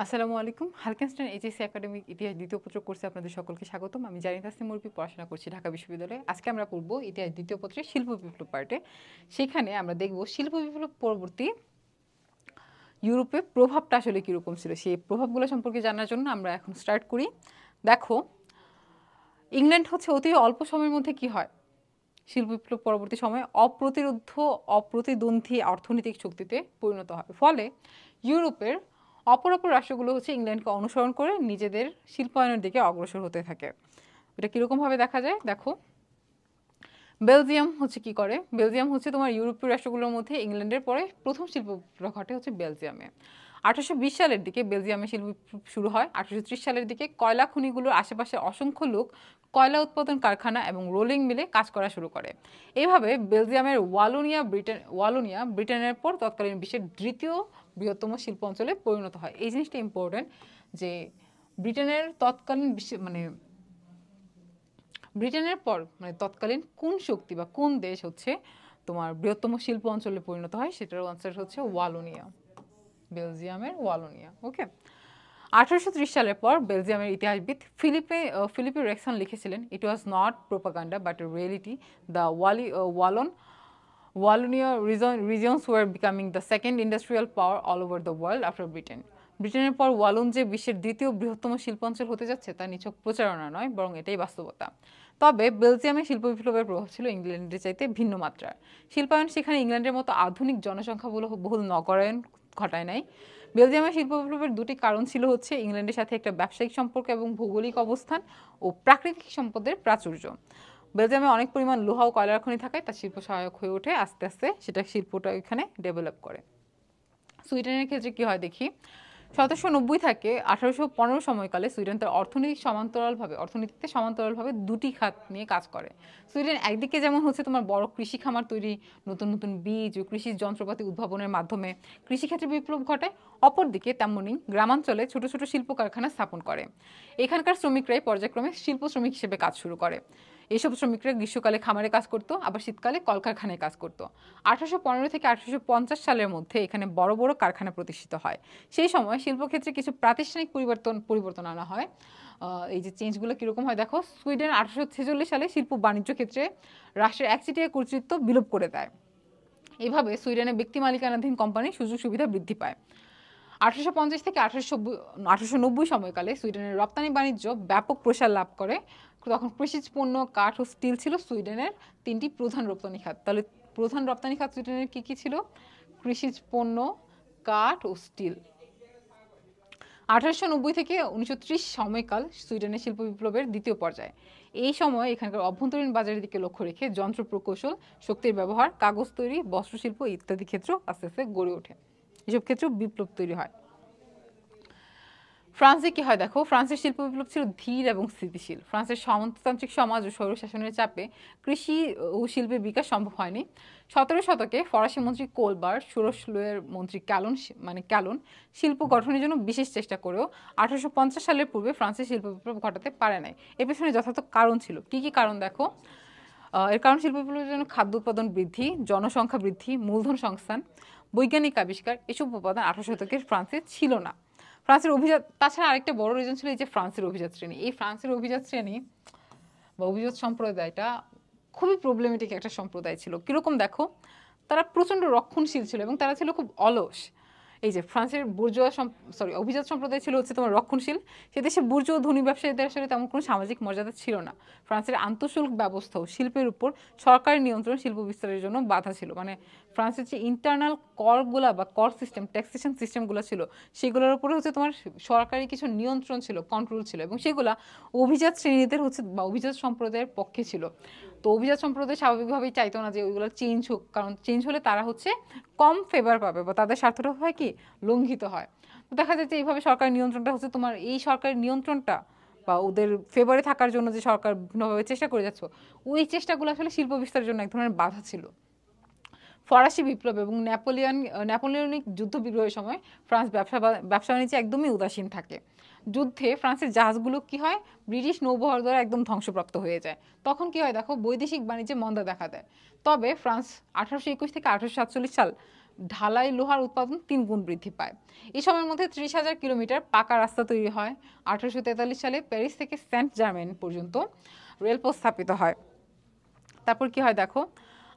আসসালামু আলাইকুম। হালকেনস্টাইন HSC academic ইতিহাস দ্বিতীয় পত্র কোর্সে আপনাদের সকলকে স্বাগতম। আমি জারিন তাসনিম মুরপি পড়াশোনা করছি ঢাকা বিশ্ববিদ্যালয়ে। আজকে আমরা পড়ব ইতিহাস দ্বিতীয় পত্রের শিল্প বিপ্লব পার্টে। সেখানে আমরা দেখব শিল্প বিপ্লব পরবর্তী ইউরোপে প্রভাবটা আসলে কীরকম ছিল। সেই প্রভাবগুলো সম্পর্কে জানার জন্য আমরা এখন স্টার্ট করি। দেখো, ইংল্যান্ড হচ্ছে অতি অল্প সময়ের মধ্যে কি হয়, শিল্প বিপ্লব পরবর্তী সময়ে অপ্রতিদ্বন্দ্বী অর্থনৈতিক শক্তিতে পরিণত হয়। ফলে ইউরোপের অপর রাষ্ট্রগুলো হচ্ছে ইংল্যান্ডকে অনুসরণ করে নিজেদের শিল্পায়নের দিকে অগ্রসর হতে থাকে। এটা কীরকমভাবে দেখা যায় দেখো, বেলজিয়াম হচ্ছে কি করে, বেলজিয়াম হচ্ছে তোমার ইউরোপীয় রাষ্ট্রগুলোর মধ্যে ইংল্যান্ডের পরে প্রথম শিল্প বিপ্লব ঘটে হচ্ছে বেলজিয়ামে। 1820 সালের দিকে বেলজিয়ামে শিল্প বিপ্লব শুরু হয়। 1830 সালের দিকে কয়লা খনিগুলোর আশেপাশে অসংখ্য লোক কয়লা উৎপাদন কারখানা এবং রোলিং মিলে কাজ করা শুরু করে। এইভাবে বেলজিয়ামের ওয়ালোনিয়া ব্রিটেনের পর তৎকালীন বিশ্বের দ্বিতীয় বৃহত্তম শিল্প অঞ্চলে পরিণত হয়। এই জিনিসটা ইম্পর্টেন্ট যে ব্রিটেনের তৎকালীন ব্রিটেনের পর তৎকালীন কোন শক্তি বা কোন দেশ হচ্ছে তোমার বৃহত্তম শিল্প অঞ্চলে পরিণত হয়, সেটার আনসার হচ্ছে ওয়ালোনিয়া, বেলজিয়ামের ওয়ালোনিয়া। ওকে, 1830 সালের পর বেলজিয়ামের ইতিহাসবিদ ফিলিপে রেক্সন লিখেছিলেন, it was not propaganda but a reality, the Wallonia regions were becoming the second industrial power all over the world after Britain. ব্রিটেনের পর ওয়ালন যে বিশ্বের দ্বিতীয় বৃহত্তম শিল্পাঞ্চল হতে যাচ্ছে তা নিছক প্রচারণা নয়, বরং এটাই বাস্তবতা। তবে বেলজিয়ামে শিল্প বিপ্লবের প্রভাব ছিল ইংল্যান্ডের চাইতে ভিন্ন মাত্রার। শিল্পায়ন সেখানে ইংল্যান্ডের মতো আধুনিক জনসংখ্যা বহুল নগরায়ন ঘটায় নাই। বেলজিয়ামের শিল্প বিপ্লবের দুটি কারণ ছিল হচ্ছে ইংল্যান্ডের সাথে একটা ব্যবসায়িক সম্পর্ক এবং ভৌগোলিক অবস্থান ও প্রাকৃতিক সম্পদের প্রাচুর্য। বেলজিয়ামে অনেক পরিমাণ লোহা ও কয়লার খনি থাকায় তার শিল্প সহায়ক হয়ে ওঠে, আস্তে আস্তে সেটা শিল্পটা এখানে ডেভেলপ করে। সুইডেনের ক্ষেত্রে কি হয় দেখি, 1790 থেকে 1815 সময়কালে সুইডেন তার অর্থনীতিতে সমান্তরালভাবে দুটি খাত নিয়ে কাজ করে। সুইডেন একদিকে যেমন হচ্ছে তোমার বড় কৃষি খামার তৈরি, নতুন নতুন বীজ ও কৃষি যন্ত্রপাতি উদ্ভাবনের মাধ্যমে কৃষিক্ষেত্রে বিপ্লব ঘটায়, অপরদিকে তেমনি গ্রামাঞ্চলে ছোট ছোট শিল্প কারখানা স্থাপন করে। এখানকার শ্রমিকরাই পর্যায়ক্রমে শিল্প শ্রমিক হিসেবে কাজ শুরু করে। এইসব শ্রমিকরা গ্রীষ্মকালে খামারে কাজ করতো, আবার শীতকালে কলকারখানায় কাজ করতো। 1815 থেকে 1850 সালের মধ্যে এখানে বড় বড় কারখানা প্রতিষ্ঠিত হয়। সেই সময় শিল্পক্ষেত্রে কিছু প্রাতিষ্ঠানিক পরিবর্তন আনা হয়। এই যে চেঞ্জগুলো কীরকম হয় দেখো, সুইডেন 1846 সালে শিল্প বাণিজ্য ক্ষেত্রে রাষ্ট্রের একচেটিয়া কর্তৃত্ব বিলোপ করে দেয়। এভাবে সুইডেনে ব্যক্তি মালিকানাধীন কোম্পানির সুযোগ সুবিধা বৃদ্ধি পায়। 1850 থেকে 1890 সময়কালে সুইডেনের রপ্তানি বাণিজ্য ব্যাপক প্রসার লাভ করে। তখন কৃষিজ পণ্য, কাঠ ও স্টিল ছিল সুইডেনের তিনটি প্রধান রপ্তানি খাত। তাহলে প্রধান রপ্তানি খাত সুইডেনের কী কী ছিল? কৃষিজ পণ্য, কাঠ ও স্টিল। 1890 থেকে 1930 সময়কাল সুইডেনের শিল্প বিপ্লবের দ্বিতীয় পর্যায়ে। এই সময় এখানকার অভ্যন্তরীণ বাজারের দিকে লক্ষ্য রেখে যন্ত্র প্রকৌশল, শক্তির ব্যবহার, কাগজ তৈরি, বস্ত্রশিল্প ইত্যাদি ক্ষেত্র আস্তে আস্তে গড়ে ওঠে। এসব ক্ষেত্রেও বিপ্লব তৈরি হয়। ফ্রান্সে কি হয় দেখো, ফ্রান্সের শিল্প বিপ্লব ছিল ধীর এবং স্থিতিশীল। ফ্রান্সের সামন্ততান্ত্রিক সমাজ ও স্বৈরশাসনের চাপে কৃষি ও শিল্পের বিকাশ সম্ভব হয়নি। 17 শতকে ফরাসি মন্ত্রী কোলবার, ষোড়শ মন্ত্রী ক্যালন শিল্প গঠনের জন্য বিশেষ চেষ্টা করেও 1850 সালের পূর্বে ফ্রান্সের শিল্প বিপ্লব ঘটাতে পারে নাই। এর পেছনে যথার্থ কারণ ছিল। কি কি কারণ দেখো, এর কারণ শিল্প বিপ্লবের জন্য খাদ্য উৎপাদন বৃদ্ধি, জনসংখ্যা বৃদ্ধি, মূলধন সংস্থান, বৈজ্ঞানিক আবিষ্কার, এসব উপাদান 18 শতকের ফ্রান্সে ছিল না। ফ্রান্সের অভিজাত, তাছাড়া আরেকটা বড় রিজন ছিল এই যে ফ্রান্সের অভিজাত শ্রেণী। এই ফ্রান্সের অভিজাত শ্রেণী বা অভিজাত সম্প্রদায়টা খুবই প্রবলেমেটিক একটা সম্প্রদায় ছিল। কীরকম দেখো, তারা প্রচণ্ড রক্ষণশীল ছিল এবং তারা ছিল খুব অলস। এই যে ফ্রান্সের অভিজাত সম্প্রদায় ছিল হচ্ছে তোমার রক্ষণশীল। সে দেশে বুর্জোয়া ও ধনী ব্যবসায়ীদের আসলে তেমন কোনো সামাজিক মর্যাদা ছিল না। ফ্রান্সের আন্তঃশুল্ক ব্যবস্থা ও শিল্পের উপর সরকারি নিয়ন্ত্রণ শিল্প বিস্তারের জন্য বাধা ছিল। মানে ফ্রান্সের যে ইন্টারনাল করগুলা বা কর সিস্টেম, ট্যাক্সেশন সিস্টেমগুলো ছিল, সেগুলোর উপরে হচ্ছে তোমার সরকারি কিছু নিয়ন্ত্রণ ছিল, কন্ট্রোল ছিল, এবং সেগুলা অভিজাত শ্রেণীদের হচ্ছে বা অভিজাত সম্প্রদায়ের পক্ষে ছিল। তো অভিজাত সম্প্রদায় স্বাভাবিকভাবেই চাইতো না যে ওইগুলো চেঞ্জ হোক, কারণ চেঞ্জ হলে তারা হচ্ছে কম ফেভার পাবে বা তাদের স্বার্থটা হয় কি লঙ্ঘিত হয়। তো দেখা যাচ্ছে এইভাবে সরকারি নিয়ন্ত্রণটা হচ্ছে তোমার এই সরকারি নিয়ন্ত্রণটা বা ওদের ফেভারে থাকার জন্য যে সরকার বিভিন্নভাবে চেষ্টা করে যাচ্ছে, ওই চেষ্টাগুলো আসলে শিল্প বিস্তারের জন্য এক ধরনের বাধা ছিল। ফরাসি বিপ্লব এবং নেপোলিয়নিক যুদ্ধ বিগ্রহের সময় ফ্রান্স ব্যবসা বাণিজ্যে একদমই উদাসীন থাকে। যুদ্ধে ফ্রান্সের জাহাজগুলো কি হয়, ব্রিটিশ নৌবহর দ্বারা একদম ধ্বংসপ্রাপ্ত হয়ে যায়। তখন কি হয় দেখো, বৈদেশিক বাণিজ্যে মন্দা দেখা দেয়। তবে ফ্রান্স 1821 থেকে 1847 সাল ঢালাই লোহার উৎপাদন 3 গুণ বৃদ্ধি পায়। এই সময়ের মধ্যে 30,000 কিলোমিটার পাকা রাস্তা তৈরি হয়। 1843 সালে প্যারিস থেকে সেন্ট জার্মেন পর্যন্ত রেলপথ স্থাপিত হয়। তারপর কি হয় দেখো,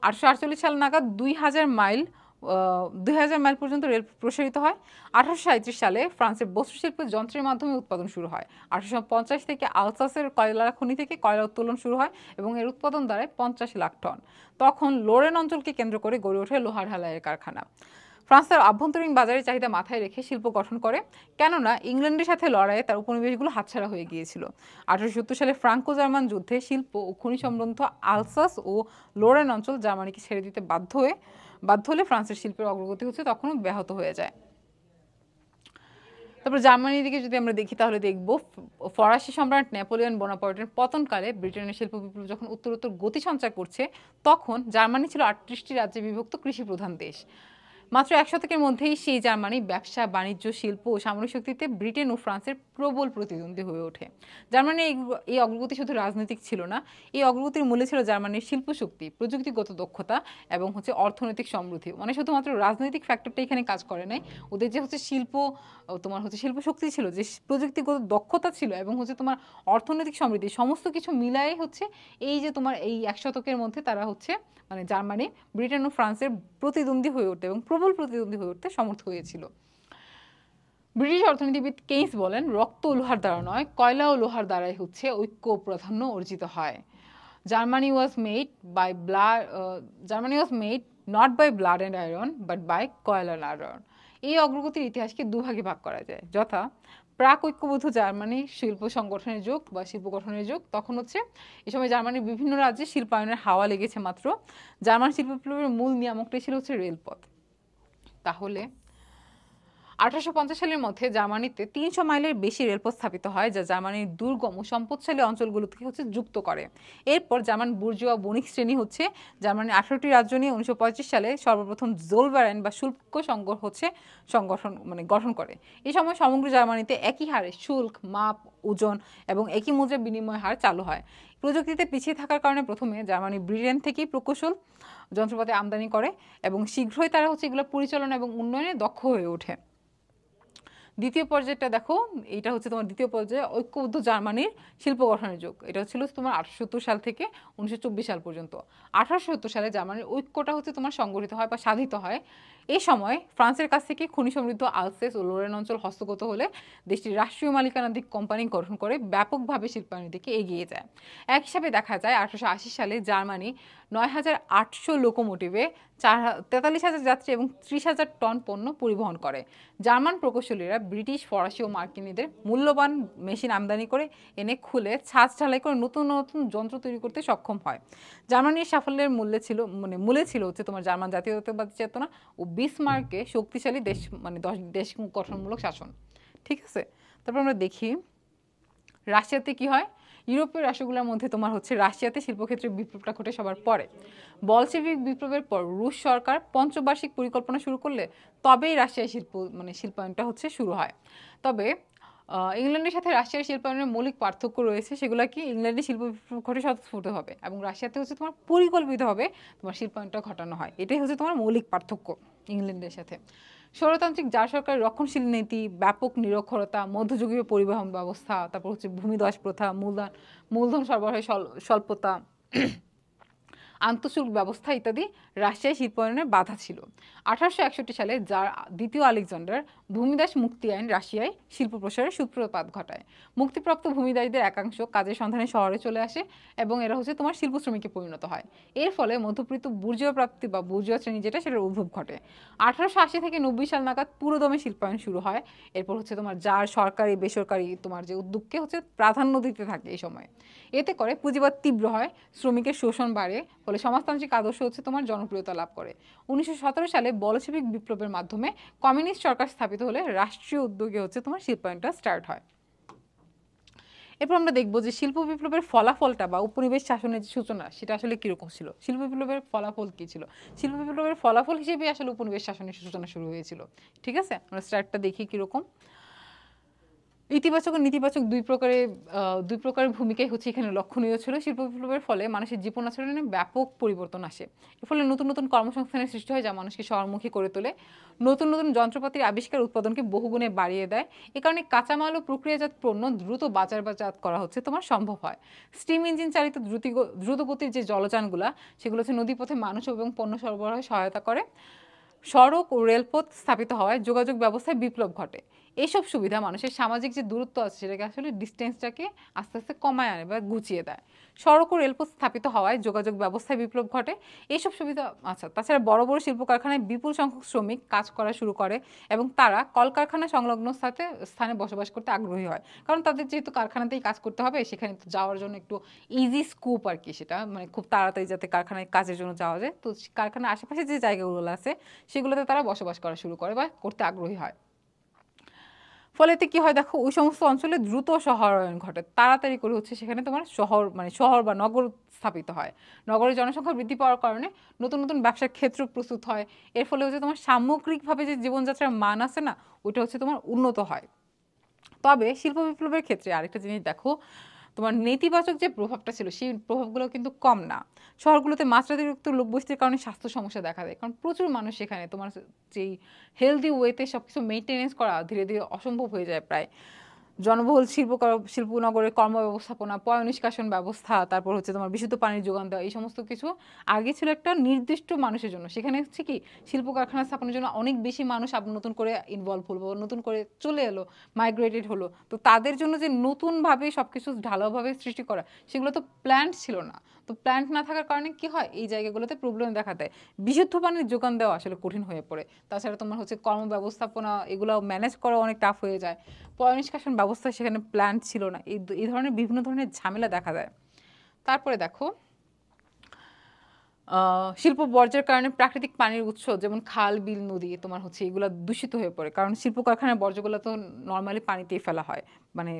1848 সাল নাগাদ 2000 মাইল পর্যন্ত রেল প্রসারিত হয়। 1837 সালে ফ্রান্সের বস্ত্রশিল্প যন্ত্রের মাধ্যমে উৎপাদন শুরু হয়। 1850 থেকে আলসাসের কয়লা খনি থেকে কয়লা উত্তোলন শুরু হয় এবং এর উৎপাদন দাঁড়ায় 50 লাখ টন। তখন লোরেন অঞ্চলকে কেন্দ্র করে গড়ে ওঠে লোহা ঢালাইয়ের কারখানা। ফ্রান্স তার আভ্যন্তরীণ বাজারের চাহিদা মাথায় রেখে শিল্প গঠন করে, কেননা ইংল্যান্ডের সাথে লড়াইয়ে তার উপনিবেশগুলো হাতছাড়া হয়ে গিয়েছিল। 1870 সালে ফ্রাঙ্কো জার্মান যুদ্ধে শিল্প ও খনি সমৃদ্ধ আলসাস ও লোরেন অঞ্চল জার্মানিকে ছেড়ে দিতে বাধ্য হলে ফ্রান্সের শিল্পের অগ্রগতি তখনও ব্যাহত হয়ে যায়। তারপর জার্মানির দিকে যদি আমরা দেখি তাহলে দেখব ফরাসি সম্রাট নেপোলিয়ন বোনাপার্টের পতনকালে ব্রিটেনের শিল্প বিপ্লব যখন উত্তরোত্তর গতি সঞ্চার করছে, তখন জার্মানি ছিল 38টি রাজ্যে বিভক্ত কৃষি প্রধান দেশ। মাত্র 1 শতকের মধ্যেই সেই জার্মানি ব্যবসা, বাণিজ্য, শিল্প ও সামরিক শক্তিতে ব্রিটেন ও ফ্রান্সের প্রবল প্রতিদ্বন্দ্বী হয়ে ওঠে। জার্মানির এই অগ্রগতি শুধু রাজনৈতিক ছিল না, এই অগ্রগতির মূলে ছিল জার্মানির শিল্প শক্তি, প্রযুক্তিগত দক্ষতা এবং অর্থনৈতিক সমৃদ্ধি। মানে শুধুমাত্র রাজনৈতিক ফ্যাক্টরটা এখানে কাজ করে নাই, ওদের যে শিল্প শক্তি ছিল, যে প্রযুক্তিগত দক্ষতা ছিল এবং তোমার অর্থনৈতিক সমৃদ্ধি, সমস্ত কিছু মিলায়ে এই যে তোমার এই 1 শতকের মধ্যে তারা মানে জার্মানি ব্রিটেন ও ফ্রান্সের প্রতিদ্বন্দ্বী হয়ে উঠতে এবং প্রবল প্রতিদ্বন্দ্বী হয়ে উঠতে সমর্থ হয়েছিল। ব্রিটিশ অর্থনীতিবিদ কেইন্স বলেন, রক্ত ও লোহার দ্বারা নয়, কয়লা ও লোহার দ্বারাই ঐক্য প্রাধান্য অর্জিত হয়। Germany was made not by blood and iron but by coal and iron. এই অগ্রগতির ইতিহাসকে দুভাগে ভাগ করা যায়, যথা প্রাক ঐক্যবদ্ধ জার্মানি শিল্প সংগঠনের যুগ বা শিল্প গঠনের যুগ। তখন এই সময় জার্মানির বিভিন্ন রাজ্যে শিল্পায়নের হাওয়া লেগেছে মাত্র। জার্মান শিল্প বিপ্লবের মূল নিয়ামকটাই ছিল রেলপথ। তাহলে 1850 সালের মধ্যে জার্মানিতে 300 মাইলের বেশি রেলপথ স্থাপিত হয়, যা জার্মানির দুর্গম ও সম্পদশালী অঞ্চলগুলোকে যুক্ত করে। এরপর জার্মান বুর্জোয়া বণিক শ্রেণী জার্মানির 18টি রাজ্য নিয়ে 1935 সালে সর্বপ্রথম জোলবারেন বা শুল্ক সংগঠন গঠন করে। এই সময় সমগ্র জার্মানিতে একই হারে শুল্ক, মাপ, ওজন এবং একই মুদ্রা বিনিময় হার চালু হয়। প্রযুক্তিতে পিছিয়ে থাকার কারণে প্রথমে জার্মানি ব্রিটেন থেকেই প্রকৌশল যন্ত্রপাতি আমদানি করে এবং শীঘ্রই তারা এগুলো পরিচালনা এবং উন্নয়নে দক্ষ হয়ে ওঠে। দ্বিতীয় পর্যায়টা দেখো, এটা তোমার দ্বিতীয় পর্যায়ে ঐক্যবদ্ধ জার্মানির শিল্প গঠনের যুগ। এটা ছিল তোমার 1870 সাল থেকে 1924 সাল পর্যন্ত। 1870 সালে জার্মানির ঐক্যটা তোমার সংগঠিত হয় বা সাধিত হয়। এই সময় ফ্রান্সের কাছ থেকে খনি সমৃদ্ধ আলসেস ও লোরেন অঞ্চল হস্তগত হলে দেশটির রাষ্ট্রীয় মালিকানাধীন কোম্পানি গঠন করে ব্যাপকভাবে শিল্পায়নের দিকে এগিয়ে যায়। এক হিসাবে দেখা যায় 1880 সালে জার্মানি 9,800 লোকোমোটিভে 43,000 যাত্রী এবং 30,000 টন পণ্য পরিবহন করে। জার্মান প্রকৌশলীরা ব্রিটিশ, ফরাসি ও মার্কিনীদের মূল্যবান মেশিন আমদানি করে এনে খুলে ছাঁচ ঢালাই করে নতুন নতুন যন্ত্র তৈরি করতে সক্ষম হয়। জার্মানির সাফল্যের মূলে ছিল তোমার জার্মান জাতীয়তাবাদী চেতনা ও বিসমার্কে শক্তিশালী দেশ গঠনমূলক শাসন। ঠিক আছে, তারপর আমরা দেখি রাশিয়াতে কি হয়। ইউরোপীয় রাষ্ট্রগুলোর মধ্যে তোমার রাশিয়াতে শিল্পক্ষেত্রে বিপ্লবটা ঘটে সবার পরে। বলশেভিক বিপ্লবের পর রুশ সরকার পঞ্চবার্ষিক পরিকল্পনা শুরু করলে তবেই রাশিয়ায় শিল্পায়নটা শুরু হয়। তবে ইংল্যান্ডের সাথে রাশিয়ার শিল্পায়নের মৌলিক পার্থক্য রয়েছে। সেগুলো কি, ইংল্যান্ডে শিল্প বিপ্লব ঘটে স্বতঃস্ফূর্তভাবে এবং রাশিয়াতে তোমার পরিকল্পিতভাবে তোমার শিল্পায়নটা ঘটানো হয়। এটাই তোমার মৌলিক পার্থক্য ইংল্যান্ডের সাথে। স্বৈরতান্ত্রিক জার সরকারের রক্ষণশীল নীতি, ব্যাপক নিরক্ষরতা, মধ্যযুগীয় পরিবহন ব্যবস্থা, তারপর ভূমিধস প্রথা, মূলধন সরবরাহের স্বল্পতা, আন্তঃশুল্ক ব্যবস্থা ইত্যাদি রাশিয়ায় শিল্পায়নের বাধা ছিল। 1861 সালে জার দ্বিতীয় আলেকজান্ডার ভূমিদাস মুক্তি আইন রাশিয়ায় শিল্প প্রসারের সূত্রপাত ঘটায়। মুক্তিপ্রাপ্ত ভূমিদাসীদের একাংশ কাজের সন্ধানে শহরে চলে আসে এবং এরা তোমার শিল্প শ্রমিকে পরিণত হয়। এর ফলে মধ্যবিত্ত বুর্জোয়া প্রাপ্তি বা বুর্জোয়া শ্রেণী সেটার উদ্ভব ঘটে। 1880 থেকে 90 সাল নাগাদ পুরোদমে শিল্পায়ন শুরু হয়। এরপর তোমার জার সরকারি বেসরকারি তোমার যে উদ্যোগকে প্রাধান্য দিতে থাকে এই সময়। এতে করে পুঁজিবাদ তীব্র হয়, শ্রমিকের শোষণ বাড়ে, ফলে সমাজতান্ত্রিক আদর্শ তোমার জনপ্রিয়তা লাভ করে। 1917 সালে বলশেভিক বিপ্লবের মাধ্যমে কমিউনিস্ট সরকার স্থাপিত হলে রাষ্ট্রীয় উদ্যোগে তোমার শিল্পায়নটা স্টার্ট হয়। এরপর আমরা দেখব যে শিল্প বিপ্লবের ফলাফলটা বা উপনিবেশ শাসনের যে সূচনা সেটা আসলে কিরকম ছিল। শিল্প বিপ্লবের ফলাফল কি ছিল? শিল্প বিপ্লবের ফলাফল হিসেবে আসলে উপনিবেশ শাসনের সূচনা শুরু হয়েছিল। ঠিক আছে, আমরা স্টার্টটা দেখি কিরকম। ইতিবাচক ও নেতিবাচক দুই প্রকারের ভূমিকাই হচ্ছে এখানে লক্ষণীয় ছিল। শিল্প বিপ্লবের ফলে মানুষের জীবন আচরণে ব্যাপক পরিবর্তন আসে। এর ফলে নতুন নতুন কর্মসংস্থানের সৃষ্টি হয়, যা মানুষকে শহরমুখী করে তোলে। নতুন নতুন যন্ত্রপাতির আবিষ্কার উৎপাদনকে বহুগুণে বাড়িয়ে দেয়। এ কারণে কাঁচামাল ও প্রক্রিয়াজাত পণ্য দ্রুত বাজারজাত করা হচ্ছে তোমার সম্ভব হয়। স্টিম ইঞ্জিন চালিত দ্রুতগতির যে জলযানগুলা, সেগুলো হচ্ছে নদীপথে মানুষ এবং পণ্য সরবরাহে সহায়তা করে। সড়ক ও রেলপথ স্থাপিত হওয়ায় যোগাযোগ ব্যবস্থায় বিপ্লব ঘটে। এইসব সুবিধা মানুষের সামাজিক যে দূরত্ব আছে সেটাকে আসলে ডিস্টেন্সটাকে আস্তে আস্তে কমায় আনে বা গুছিয়ে দেয়। সড়ক ও রেলপথ স্থাপিত হওয়ায় যোগাযোগ ব্যবস্থায় বিপ্লব ঘটে। এইসব সুবিধা আচ্ছা, তাছাড়া বড় বড় শিল্প কারখানায় বিপুল সংখ্যক শ্রমিক কাজ করা শুরু করে এবং তারা কলকারখানা সংলগ্ন স্থানে বসবাস করতে আগ্রহী হয়, কারণ তাদের যেহেতু কারখানাতেই কাজ করতে হবে, সেখানে তো যাওয়ার জন্য একটু ইজি স্কোপ আর কি, সেটা মানে খুব তাড়াতাড়ি যাতে কারখানায় কাজের জন্য যাওয়া যায়। তো কারখানার আশেপাশে যে জায়গাগুলো আছে সেগুলোতে তারা বসবাস করা শুরু করে বা করতে আগ্রহী হয়। ফলে এতে কি হয় দেখো, ওই সমস্ত অঞ্চলে দ্রুত শহরায়ন ঘটে, তাড়াতাড়ি করে হচ্ছে সেখানে তোমার শহর বা নগর স্থাপিত হয়। নগরের জনসংখ্যা বৃদ্ধি পাওয়ার কারণে নতুন নতুন ব্যবসার ক্ষেত্র প্রস্তুত হয়। এর ফলে হচ্ছে তোমার সামগ্রিকভাবে যে জীবনযাত্রার মান আছে না, ওইটা হচ্ছে তোমার উন্নত হয়। তবে শিল্প বিপ্লবের ক্ষেত্রে আরেকটা জিনিস দেখো, তোমার নেতিবাচক যে প্রভাবটা ছিল সেই প্রভাবগুলো কিন্তু কম না। শহরগুলোতে মাত্রাতিরিক্ত লোকবস্তির কারণে স্বাস্থ্য সমস্যা দেখা দেয়, কারণ প্রচুর মানুষ সেখানে তোমার যেই হেলদি ওয়েতে সবকিছু মেনটেনেন্স করা ধীরে ধীরে অসম্ভব হয়ে যায় প্রায়। জনবহুল শিল্পনগরের কর্ম ব্যবস্থাপনা, পয় নিষ্কাশন ব্যবস্থা, তারপর হচ্ছে তোমার বিশুদ্ধ পানির যোগান দেওয়া, এই সমস্ত কিছু আগে ছিল একটা নির্দিষ্ট মানুষের জন্য। সেখানে হচ্ছে কি, শিল্প কারখানা স্থাপনের জন্য অনেক বেশি মানুষ আবার নতুন করে ইনভলভ হলো, নতুন করে চলে এলো, মাইগ্রেটেড হলো। তো তাদের জন্য যে নতুনভাবে সবকিছু ঢালাওভাবে সৃষ্টি করা, সেগুলো তো প্ল্যান্ট ছিল না। তো প্ল্যান্ট না থাকার কারণে কি হয়, এই জায়গাগুলোতে প্রবলেম দেখা দেয়। বিশুদ্ধ পানির যোগান দেওয়া আসলে কঠিন হয়ে পড়ে। তাছাড়া তোমার হচ্ছে কর্ম ব্যবস্থাপনা, এগুলো ম্যানেজ করা অনেক টাফ হয়ে যায়। পয় নিষ্কাশন ব্যবস্থা সেখানে প্ল্যান্ট ছিল না। এই ধরনের বিভিন্ন ধরনের ঝামেলা দেখা যায়। তারপরে দেখো, শিল্প বর্জ্যের কারণে প্রাকৃতিক পানির উৎস যেমন খাল, বিল, নদী তোমার হচ্ছে এগুলো দূষিত হয়ে পড়ে, কারণ শিল্প কারখানার বর্জ্যগুলো তো নর্মালি পানিতেই ফেলা হয়, মানে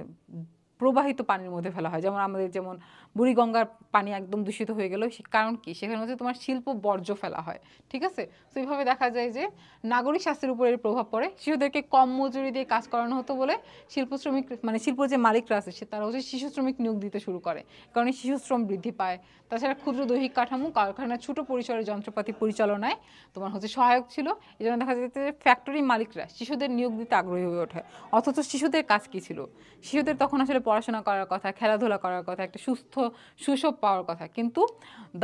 প্রবাহিত পানির মধ্যে ফেলা হয়। যেমন আমাদের যেমন বুড়িগঙ্গার পানি একদম দূষিত হয়ে গেল, কারণ কি, সেখানে হচ্ছে তোমার শিল্প বর্জ্য ফেলা হয়। ঠিক আছে, তো এইভাবে দেখা যায় যে নাগরিক স্বাস্থ্যের উপর এর প্রভাব পড়ে। শিশুদেরকে কম মজুরি দিয়ে কাজ করানো হতো বলে শিল্প শ্রমিক মানে শিল্প যে মালিকরা আছে তারা হচ্ছে শিশু শ্রমিক নিয়োগ দিতে শুরু করে, কারণ শিশু শ্রম বৃদ্ধি পায়। তাছাড়া ক্ষুদ্র দৈহিক কাঠামো কারখানার ছোট পরিসরের যন্ত্রপাতি পরিচালনায় তোমার হচ্ছে সহায়ক ছিল। এই জন্য দেখা যেত যে ফ্যাক্টরি মালিকরা শিশুদের নিয়োগ দিতে আগ্রহী হয়ে ওঠে। অথচ শিশুদের কাজ কি ছিল, শিশুদের তখন আসলে পড়াশোনা করার কথা, খেলাধুলা করার কথা, একটা সুস্থ সুশোভ পাওয়ার কথা। কিন্তু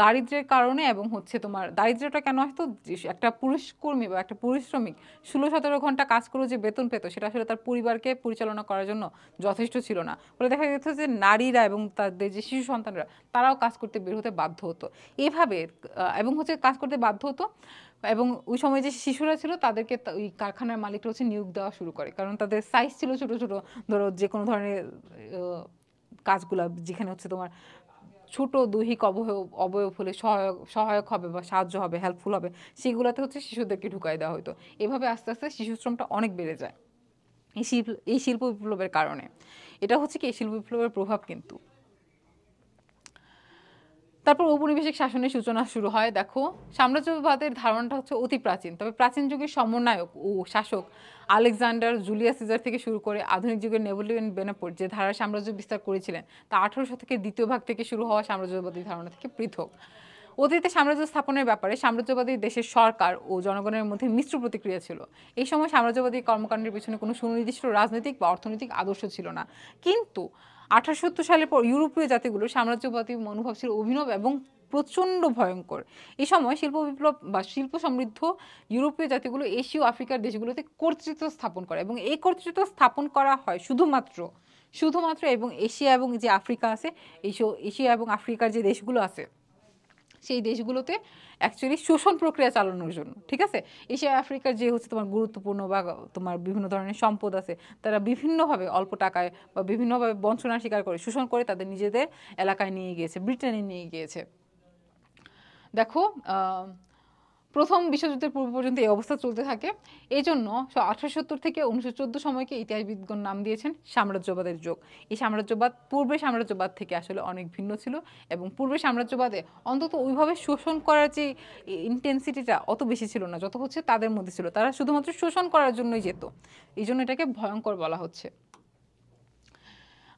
দারিদ্র্যের কারণে এবং হচ্ছে তোমার দারিদ্র্যটা কেন আসতো, একটা পুরুষ কর্মী বা একটা পুরুষ শ্রমিক 16-17 ঘন্টা কাজ করে যে বেতন পেত, সেটা আসলে তার পরিবারকে পরিচালনা করার জন্য যথেষ্ট ছিল না। ফলে দেখা যেত যে নারীরা এবং তাদের যে শিশু সন্তানরা তারাও কাজ করতে বের হতে বাধ্য হতো। এভাবে এবং হচ্ছে কাজ করতে বাধ্য হতো, এবং ওই সময় যে শিশুরা ছিল তাদেরকে ওই কারখানার মালিকরা হচ্ছে নিয়োগ দেওয়া শুরু করে, কারণ তাদের সাইজ ছিল ছোট ছোট। ধরো যে কোনো ধরনের কাজগুলা যেখানে হচ্ছে তোমার ছোট দৈহিক অবয়ব হলে সহায়ক হবে বা সাহায্য হবে, হেল্পফুল হবে, সেগুলোতে হচ্ছে শিশুদেরকে ঢুকাই দেওয়া হতো। এভাবে আস্তে আস্তে শিশু শ্রমটা অনেক বেড়ে যায় এই শিল্প বিপ্লবের কারণে। এটা হচ্ছে কি এই শিল্প বিপ্লবের প্রভাব কিন্তু। তারপর ঔপনিবেশিক শাসনের সূচনা শুরু হয়। দেখো, সাম্রাজ্যবাদের ধারণাটা হচ্ছে অতি প্রাচীন, তবে প্রাচীন যুগের সমন্বয়ক ও শাসক আলেকজান্ডার, জুলিয়াস সিজার থেকে শুরু করে আধুনিক যুগের নেপোলিয়ন বোনাপার্ট যে ধারার সাম্রাজ্য বিস্তার করেছিলেন, তা 18 শতকের দ্বিতীয় ভাগ থেকে শুরু হওয়া সাম্রাজ্যবাদী ধারণা থেকে পৃথক। অতীতে সাম্রাজ্য স্থাপনের ব্যাপারে সাম্রাজ্যবাদী দেশের সরকার ও জনগণের মধ্যে মিশ্র প্রতিক্রিয়া ছিল। এই সময় সাম্রাজ্যবাদী কর্মকাণ্ডের পিছনে কোনো সুনির্দিষ্ট রাজনৈতিক বা অর্থনৈতিক আদর্শ ছিল না। কিন্তু 1870 সালের পর ইউরোপীয় জাতিগুলোর সাম্রাজ্যবাদী মনোভাব ছিল অভিনব এবং প্রচণ্ড ভয়ঙ্কর। এই সময় শিল্প বিপ্লব বা শিল্প সমৃদ্ধ ইউরোপীয় জাতিগুলো এশীয় আফ্রিকার দেশগুলোতে কর্তৃত্ব স্থাপন করে, এবং এই কর্তৃত্ব স্থাপন করা হয় শুধুমাত্র এবং এশিয়া এবং যে আফ্রিকা আছে, এশিয়া এবং আফ্রিকার যে দেশগুলো আছে সেই দেশগুলোতে অ্যাকচুয়ালি শোষণ প্রক্রিয়া চালানোর জন্য। ঠিক আছে, এশিয়া আফ্রিকার যে হচ্ছে তোমার গুরুত্বপূর্ণ বা তোমার বিভিন্ন ধরনের সম্পদ আছে, তারা বিভিন্নভাবে অল্প টাকায় বা বিভিন্নভাবে বঞ্চনার শিকার করে শোষণ করে তাদের নিজেদের এলাকায় নিয়ে গিয়েছে, ব্রিটেনে নিয়ে গিয়েছে। দেখো, প্রথম বিশ্বযুদ্ধের পূর্ব পর্যন্ত এই অবস্থা চলতে থাকে। এই জন্য 1870 থেকে 1914 সময়কে ইতিহাসবিদগণ নাম দিয়েছেন সাম্রাজ্যবাদের যুগ। এই সাম্রাজ্যবাদ পূর্বের সাম্রাজ্যবাদ থেকে আসলে অনেক ভিন্ন ছিল, এবং পূর্বের সাম্রাজ্যবাদে অন্তত ওইভাবে শোষণ করার যে ইন্টেন্সিটিটা অত বেশি ছিল না যত হচ্ছে তাদের মধ্যে ছিল। তারা শুধুমাত্র শোষণ করার জন্যই যেত, এই জন্য এটাকে ভয়ঙ্কর বলা হচ্ছে।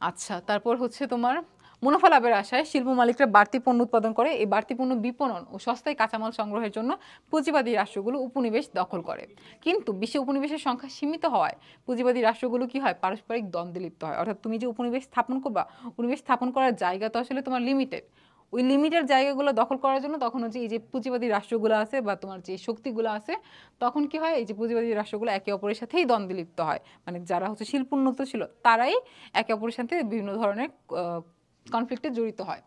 আচ্ছা, তারপর হচ্ছে তোমার মুনাফা লাভের আশায় শিল্প মালিকরা বাড়তি পণ্য উৎপাদন করে। এই বাড়তি পণ্য বিপণন ও সস্তায় কাঁচামাল সংগ্রহের জন্য পুঁজিবাদী রাষ্ট্রগুলো উপনিবেশ দখল করে। কিন্তু বিশ্বে উপনিবেশের সংখ্যা সীমিত হওয়ায় পুঁজিবাদী রাষ্ট্রগুলো কি হয়, পারস্পরিক দ্বন্দ্বে লিপ্ত হয়। অর্থাৎ তুমি যে উপনিবেশ স্থাপন করবা, উপনিবেশ স্থাপন করার জায়গা তো আসলে তোমার লিমিটেড। ওই লিমিটেড জায়গাগুলো দখল করার জন্য তখন হচ্ছে এই যে পুঁজিবাদী রাষ্ট্রগুলো আছে বা তোমার যে শক্তিগুলো আছে, তখন কি হয়, এই যে পুঁজিবাদী রাষ্ট্রগুলো একে অপরের সাথেই দ্বন্দ্বে লিপ্ত হয়। মানে যারা হচ্ছে শিল্পোন্নত ছিল তারাই একে অপরের সাথে বিভিন্ন ধরনের কনফ্লিক্টে জড়িত হয়।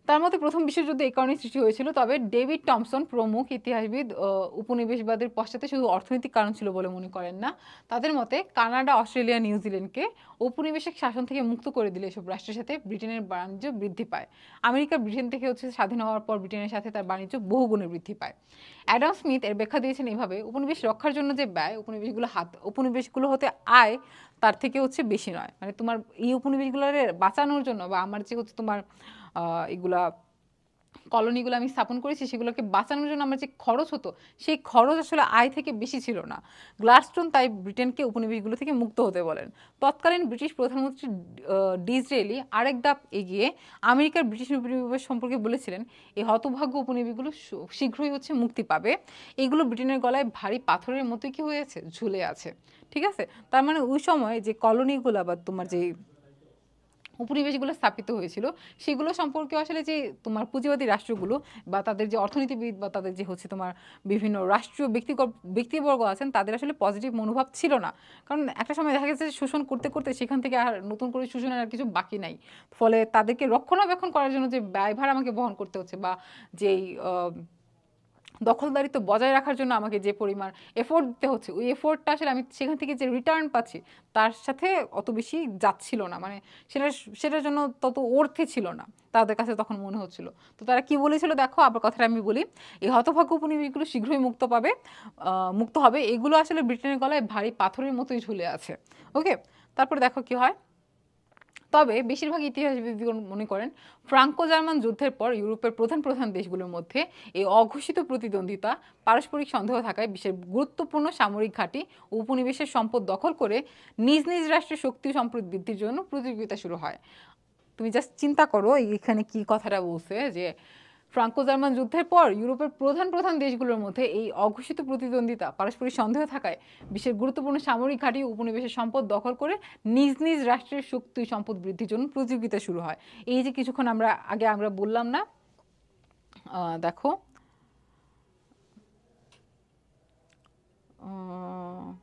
তার মধ্যে প্রথম বিশ্বযুদ্ধ এই কারণে সৃষ্টি হয়েছিল। তবে ডেভিড টমসন প্রমুখ ইতিহাসবিদ উপনিবেশবাদের পশ্চাতে শুধু অর্থনৈতিক কারণ ছিল বলে মনে করেন না। তাদের মতে কানাডা, অস্ট্রেলিয়া, নিউজিল্যান্ডকে ঔপনিবেশিক শাসন থেকে মুক্ত করে দিলে এসব রাষ্ট্রের সাথে ব্রিটেনের বাণিজ্য বৃদ্ধি পায়। আমেরিকা ব্রিটেন থেকে হচ্ছে স্বাধীন হওয়ার পর ব্রিটেনের সাথে তার বাণিজ্য বহুগুণে বৃদ্ধি পায়। অ্যাডাম স্মিথ এর ব্যাখ্যা দিয়েছেন এভাবে, উপনিবেশ রক্ষার জন্য যে ব্যয় উপনিবেশগুলো হতে আয় তার থেকে হচ্ছে বেশি নয়। মানে তোমার এই উপনিবেশগুলোর বাঁচানোর জন্য বা আমার যে হচ্ছে তোমার এগুলা কলোনিগুলো আমি স্থাপন করেছি সেগুলোকে বাঁচানোর জন্য আমার যে খরচ হতো, সেই খরচ আসলে আয় থেকে বেশি ছিল না। গ্লাডস্টোন তাই ব্রিটেনকে উপনিবেশগুলো থেকে মুক্ত হতে বলেন। তৎকালীন ব্রিটিশ প্রধানমন্ত্রী ডিসরেলি আরেক ধাপ এগিয়ে আমেরিকার ব্রিটিশ উপনিবেশ সম্পর্কে বলেছিলেন, এই হতভাগ্য উপনিবেশগুলো শীঘ্রই হচ্ছে মুক্তি পাবে। এগুলো ব্রিটেনের গলায় ভারী পাথরের মতোই কি হয়েছে, ঝুলে আছে। ঠিক আছে, তার মানে ওই সময় যে কলোনিগুলো বা তোমার যে উপনিবেশগুলো স্থাপিত হয়েছিল সেগুলো সম্পর্কে আসলে যে তোমার পুঁজিবাদী রাষ্ট্রগুলো বা তাদের যে অর্থনীতিবিদ বা তাদের যে হচ্ছে তোমার বিভিন্ন রাষ্ট্রীয় ব্যক্তিবর্গ আছেন, তাদের আসলে পজিটিভ মনোভাব ছিল না। কারণ একটা সময় দেখা গেছে শোষণ করতে করতে সেখান থেকে আর নতুন করে শোষণের আর কিছু বাকি নাই। ফলে তাদেরকে রক্ষণাবেক্ষণ করার জন্য যে ব্যয়ভার আমাকে বহন করতে হচ্ছে বা যেই দখলদারিত্ব বজায় রাখার জন্য আমাকে যে পরিমাণ এফোর্ট দিতে হচ্ছে, ওই এফোর্টটা আসলে আমি সেখান থেকে যে রিটার্ন পাচ্ছি তার সাথে অত বেশি যাচ্ছিল না। মানে সেটার জন্য তত অর্থে ছিল না তাদের কাছে তখন মনে হচ্ছিল। তো তারা কি বলেছিল দেখো, আবার কথাটা আমি বলি, এই হতভাগ্য উপনিবেশগুলো শীঘ্রই মুক্ত হবে। এগুলো আসলে ব্রিটেনের গলায় ভারী পাথরের মতোই ঝুলে আছে। ওকে, তারপরে দেখো কি হয়। তবে বেশিরভাগ ইতিহাসবিদগণ মনে করেন ফ্রাঙ্কো জার্মান যুদ্ধের পর ইউরোপের প্রধান প্রধান দেশগুলোর মধ্যে এই অঘোষিত প্রতিদ্বন্দ্বিতা, পারস্পরিক সন্দেহ থাকায় বিশ্বের গুরুত্বপূর্ণ সামরিক ঘাঁটি ও উপনিবেশের সম্পদ দখল করে নিজ নিজ রাষ্ট্রের শক্তি ও সম্পদ বৃদ্ধির জন্য প্রতিযোগিতা শুরু হয়। তুমি জাস্ট চিন্তা করো এখানে কি কথাটা বলছে, যে ফ্রাঙ্কো জার্মান যুদ্ধের পর ইউরোপের প্রধান প্রধান দেশগুলোর মধ্যে এই অঘোষিত প্রতিদ্বন্দ্বিতা, পারস্পরিক সন্দেহ থাকায় বিশ্বের গুরুত্বপূর্ণ সামরিক ঘাঁটি উপনিবেশের সম্পদ দখল করে নিজ নিজ রাষ্ট্রের শক্তি সম্পদ বৃদ্ধির জন্য প্রতিযোগিতা শুরু হয়। এই যে কিছুক্ষণ আমরা বললাম না, দেখো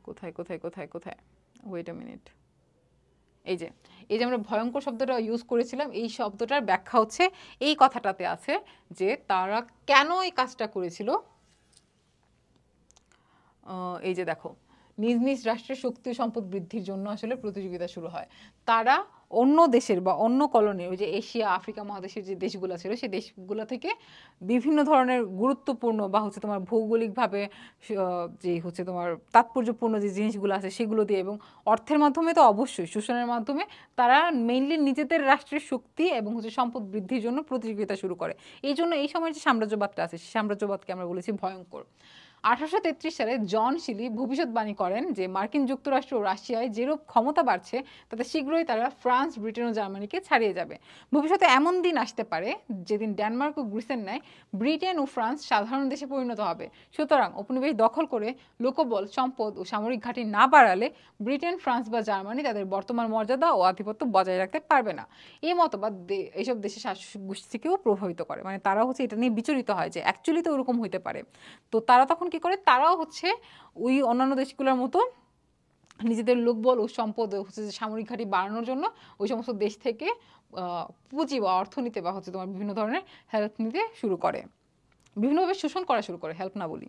কোথায় কোথায় কোথায় কোথায় ওয়েট আ মিনিট, এই যে আমরা ভয়ঙ্কর শব্দটা ইউজ করেছিলাম, এই শব্দটার ব্যাখ্যা হচ্ছে এই কথাটাতে আছে যে তারা কেন এই কাজটা করেছিল। এই যে দেখো, নিজ নিজ রাষ্ট্রের শক্তি সম্পদ বৃদ্ধির জন্য আসলে প্রতিযোগিতা শুরু হয়। তারা অন্য দেশের বা অন্য কলোনির, ওই যে এশিয়া আফ্রিকা মহাদেশের যে দেশগুলো ছিল সেই দেশগুলো থেকে বিভিন্ন ধরনের গুরুত্বপূর্ণ বা হচ্ছে তোমার ভৌগোলিকভাবে যে হচ্ছে তোমার তাৎপর্যপূর্ণ যে জিনিসগুলো আছে সেগুলো দিয়ে এবং অর্থের মাধ্যমে তো অবশ্যই শোষণের মাধ্যমে তারা মেইনলি নিজেদের রাষ্ট্রের শক্তি এবং হচ্ছে সম্পদ বৃদ্ধির জন্য প্রতিযোগিতা শুরু করে। এই জন্য এই সময়ের যে সাম্রাজ্যবাদটা আছে সেই সাম্রাজ্যবাদকে আমরা বলেছি ভয়ঙ্কর। 1833 সালে জন শিলি ভবিষ্যৎবাণী করেন যে মার্কিন যুক্তরাষ্ট্র ও রাশিয়ায় যেরূপ ক্ষমতা বাড়ছে তাতে শীঘ্রই তারা ফ্রান্স, ব্রিটেন ও জার্মানিকে ছাড়িয়ে যাবে। ভবিষ্যতে এমন দিন আসতে পারে যেদিন ডেনমার্ক ও গ্রিসের ন্যায় ব্রিটেন ও ফ্রান্স সাধারণ দেশে পরিণত হবে। সুতরাং উপনিবেশ দখল করে লোকবল, সম্পদ ও সামরিক ঘাঁটি না বাড়ালে ব্রিটেন, ফ্রান্স বা জার্মানি তাদের বর্তমান মর্যাদা ও আধিপত্য বজায় রাখতে পারবে না। এই মতবাদ এইসব দেশের শাসক গোষ্ঠীকেও প্রভাবিত করে। মানে তারা হচ্ছে এটা নিয়ে বিচলিত হয় যে অ্যাকচুয়ালি তো ওরকম হইতে পারে। তো তারা তখন কি করে, তারাও হচ্ছে ওই অন্যান্য দেশগুলোর মতো নিজেদের লোকবল ও সম্পদ হচ্ছে যে সামরিক ঘাঁটি বাড়ানোর জন্য ওই সমস্ত দেশ থেকে পুঁজি বা অর্থ নিতে বা হচ্ছে তোমার বিভিন্ন ধরনের হেল্প নিতে শুরু করে, বিভিন্নভাবে শোষণ করা শুরু করে, হেল্প না বলি।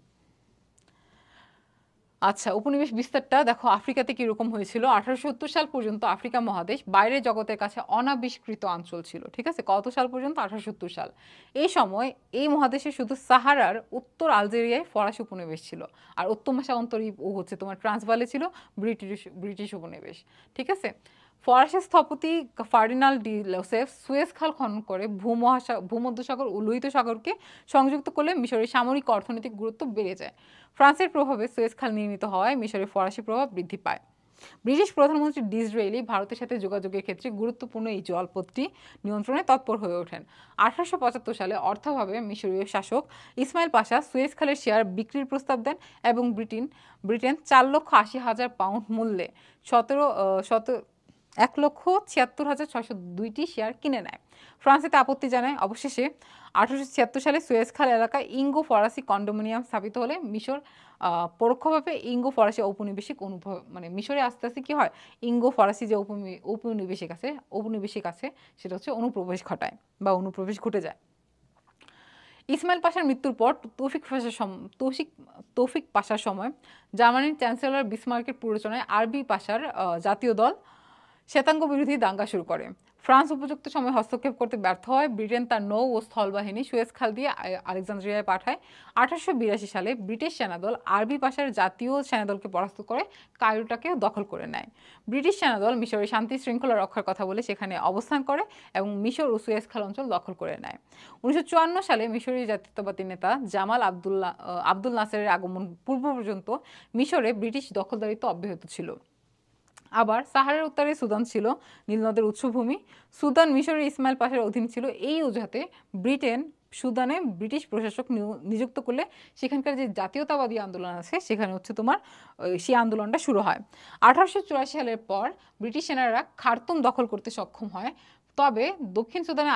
আচ্ছা, উপনিবেশ বিস্তারটা দেখো আফ্রিকাতে কিরকম হয়েছিল। 1870 সাল পর্যন্ত আফ্রিকা মহাদেশ বাইরের জগতের কাছে অনাবিষ্কৃত অঞ্চল ছিল। ঠিক আছে, কত সাল পর্যন্ত? 1870 সাল। এই সময় এই মহাদেশে শুধু সাহারার উত্তর আলজেরিয়ায় ফরাসি উপনিবেশ ছিল, আর উত্তর-মহাসাগরী ও হচ্ছে তোমার ট্রান্সভালে ছিল ব্রিটিশ উপনিবেশ। ঠিক আছে, ফরাসি স্থপতি ফার্ডিনান্ড ডি লসেফ সুয়েজ খাল খনন করে ভূমধ্যসাগর ও লোহিত সাগরকে সংযুক্ত করলে মিশরের সামরিক অর্থনৈতিক গুরুত্ব বেড়ে যায়। ফ্রান্সের প্রভাবে সুয়েজ খাল নির্মিত হওয়ায় মিশরে ফরাসি প্রভাব বৃদ্ধি পায়। ব্রিটিশ প্রধানমন্ত্রী ডিসরেলি ভারতের সাথে যোগাযোগের ক্ষেত্রে গুরুত্বপূর্ণ এই জলপথটি নিয়ন্ত্রণে তৎপর হয়ে ওঠেন। 1875 সালে অর্থাভাবে মিশরীয় শাসক ইসমাইল পাশা সুয়েজ খালের শেয়ার বিক্রির প্রস্তাব দেন এবং ব্রিটেন 4,80,000 পাউন্ড মূল্যে 1,76,602টি শেয়ার কিনে নেয়। ফ্রান্স এতে আপত্তি জানায়। অবশেষে 1876 সালে সুয়েজ খাল এলাকায় ইঙ্গো ফরাসি কন্ডোমিনিয়াম স্থাপিত হলে মিশর পরোক্ষভাবে ইঙ্গো ফরাসি ঔপনিবেশিক মানে মিশরে আস্তে আস্তে কি হয়, ইঙ্গো ফরাসি যে ঔপনিবেশিক আছে সেটা হচ্ছে অনুপ্রবেশ ঘটায় বা অনুপ্রবেশ ঘটে যায়। ইসমাইল পাশার মৃত্যুর পর তৌফিক পাশার সময় জার্মানির চ্যান্সেলর বিসমার্কের প্ররোচনায় আরবি পাশার জাতীয় দল শ্বেতাঙ্গ বিরোধী দাঙ্গা শুরু করে। ফ্রান্স উপযুক্ত সময় হস্তক্ষেপ করতে ব্যর্থ হয়। ব্রিটেন তার নৌ ও স্থলবাহিনী সুয়েজ খাল দিয়ে আলেকজান্দ্রিয়ায় পাঠায়। 1882 সালে ব্রিটিশ সেনাদল আরবি পাশার জাতীয় সেনাদলকে পরাস্ত করে কায়রোটাকে দখল করে নেয়। ব্রিটিশ সেনাদল মিশরের শান্তি শৃঙ্খলা রক্ষার কথা বলে সেখানে অবস্থান করে এবং মিশর ও সুয়েজ খাল অঞ্চল দখল করে নেয়। 1954 সালে মিশরী জাতীয়তাবাদী নেতা জামাল আব্দুল নাসেরের আগমন পূর্ব পর্যন্ত মিশরে ব্রিটিশ দখলদারিত্ব অব্যাহত ছিল। আবার সাহারার উত্তরে সুদান ছিল নীল নদের উৎসভূমি। সুদান মিশরের ইসমাইল পাশার অধীন ছিল। এই অজুহাতে ব্রিটেন সুদানে ব্রিটিশ প্রশাসক নিযুক্ত করলে সেখানকার যে জাতীয়তাবাদী আন্দোলন আছে সেখানে হচ্ছে তোমার সেই আন্দোলনটা শুরু হয়। 1884 সালের পর ব্রিটিশ সেনারা খার্তুম দখল করতে সক্ষম হয়। তবে দক্ষিণ সুদানে